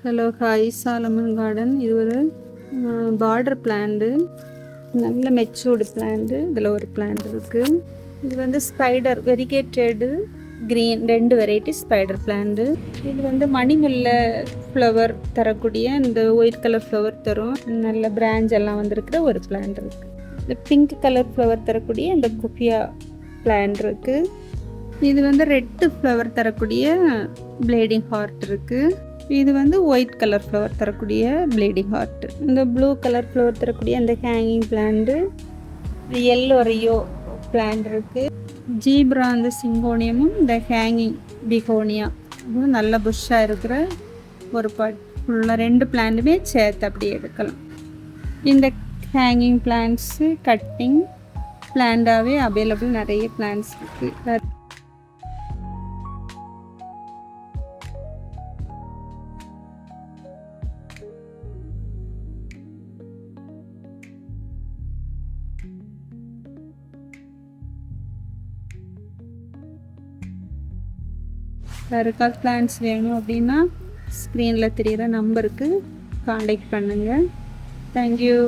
Hello hi Solomon இது ஒரு border plant, நல்ல மெச்சூர்டு பிளான்ட்டு. இதில் ஒரு பிளான்ட் இருக்குது. இது வந்து spider variegated green 2 variety spider plant. இது வந்து மணிமுல்ல ஃப்ளவர் தரக்கூடிய இந்த ஒயிட் கலர் ஃப்ளவர் தரும், நல்ல பிரான்ச் எல்லாம் வந்திருக்கிற ஒரு பிளான்ட் இருக்குது. இந்த பிங்க் கலர் ஃப்ளவர் தரக்கூடிய இந்த குஃபியா பிளான்ட் இருக்குது. இது வந்து ரெட்டு ஃப்ளவர் தரக்கூடிய ப்ளீடிங் ஹார்ட் இருக்குது. இது வந்து ஒயிட் கலர் ஃப்ளவர் தரக்கூடிய ப்ளீடிங் ஹார்ட். இந்த ப்ளூ கலர் ஃப்ளவர் தரக்கூடிய அந்த hanging plant, yellow Rio plant இருக்குது. ஜீப்ரா அந்த சிங்கோனியமும் இந்த ஹேங்கிங் பிகோனியா நல்ல புஷ்ஷாக இருக்கிற ஒரு பாட் ஃபுல்லாக 2 பிளான்ட்டுமே சேர்த்து அப்படியே எடுக்கலாம். இந்த ஹேங்கிங் பிளான்ட்ஸு கட்டிங் பிளான்டாகவே அவைலபிள் நிறைய பிளான்ட்ஸ் இருக்குது. யாருக்காவது பிளான்ஸ் வேணும் அப்படின்னா ஸ்க்ரீனில் தெரிகிற நம்பருக்கு காண்டாக்ட் பண்ணுங்கள். தேங்க்யூ.